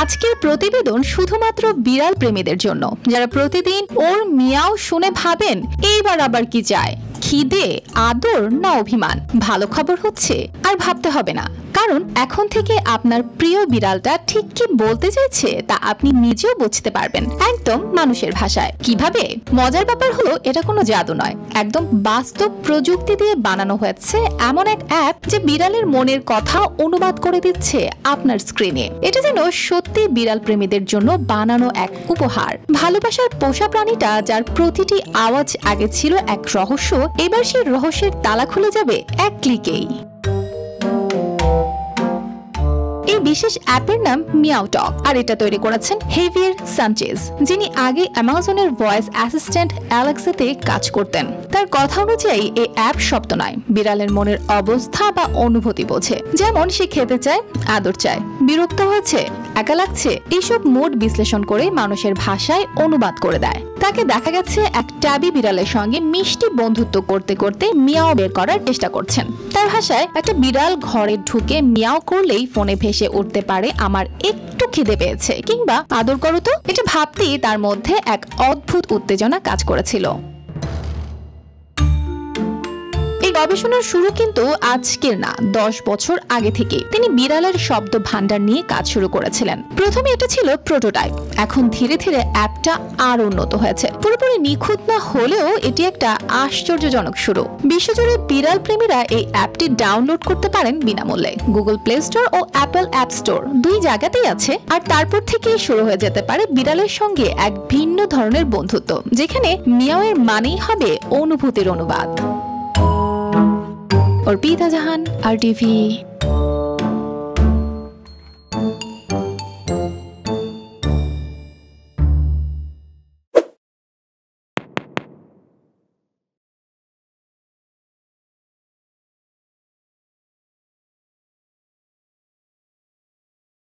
আজকের প্রতিবেদন শুধুমাত্র বিড়াল প্রেমীদের জন্য, যারা প্রতিদিন ওর মিয়াও শুনে ভাবেন এইবার আবার কি চায়, খিদে, আদর না অভিমান। ভালো খবর হচ্ছে আর ভাবতে হবে না, কারণ এখন থেকে আপনার প্রিয় বিড়ালটা ঠিক কি বলতে চাইছে তা আপনি নিজেও বুঝতে পারবেন, একদম মানুষের ভাষায়। কিভাবে? মজার ব্যাপার হলো এটা কোনো জাদু নয়, একদম বাস্তব প্রযুক্তি দিয়ে বানানো হয়েছে এমন এক অ্যাপ যে বিড়ালের মনের কথা অনুবাদ করে দিচ্ছে আপনার স্ক্রিনে। এটা যেন সত্যি বিড়াল প্রেমীদের জন্য বানানো এক উপহার। ভালোবাসার পোষা প্রাণীটা যার প্রতিটি আওয়াজ আগে ছিল এক রহস্য, এবার সেই রহস্যের তালা খুলে যাবে এক ক্লিকেই। এই বিশেষ অ্যাপের নাম মিয়াও টক, আর এটা তৈরি করেছেন হেভিয়ার সানচেজ, যিনি আগে অ্যামাজনের ভয়েস অ্যাসিস্ট্যান্ট অ্যালেক্সাতে কাজ করতেন। তার কথা অনুযায়ী এই অ্যাপ শব্দ নয়, বিড়ালের মনের অবস্থা বা অনুভূতি বোঝে। যেমন সে খেতে চায়, আদর চায়, বিরক্ত হয়েছে, একা লাগছে, এইসব মুড বিশ্লেষণ করে মানুষের ভাষায় অনুবাদ করে দেয়। তাকে দেখা গেছে এক ট্যাবি বিড়ালের সঙ্গে মিষ্টি বন্ধুত্ব করতে করতে মিয়াও বের করার চেষ্টা করছেন। তার ভাষায়, একটা বিড়াল ঘরে ঢুকে মিয়াও করলেই ফোনে ভেসে উঠতে পারে আমার একটু খিদে পেয়েছে কিংবা আদর করো তো। এটা ভাবতেই তার মধ্যে এক অদ্ভুত উত্তেজনা কাজ করেছিল। গবেষণার শুরু কিন্তু আজকের না, 10 বছর আগে থেকে তিনি বিড়ালের শব্দ ভান্ডার নিয়ে কাজ শুরু করেছিলেন। প্রথমে এটা ছিল প্রোটোটাইপ, এখন ধীরে ধীরে অ্যাপটা আরো উন্নত হয়েছে। পুরোপুরি নিখুঁত না হলেও এটি একটা আশ্চর্যজনক শুরু। বিশ্বজুড়ে বিড়াল প্রেমীরা এই অ্যাপটি ডাউনলোড করতে পারেন বিনামূল্যে। গুগল প্লে স্টোর ও অ্যাপল অ্যাপ স্টোর দুই জায়গাতেই আছে। আর তারপর থেকেই শুরু হয়ে যেতে পারে বিড়ালের সঙ্গে এক ভিন্ন ধরনের বন্ধুত্ব, যেখানে মিয়াওয়ের মানেই হবে অনুভূতির অনুবাদ। অর্পিতা জাহান, RTV।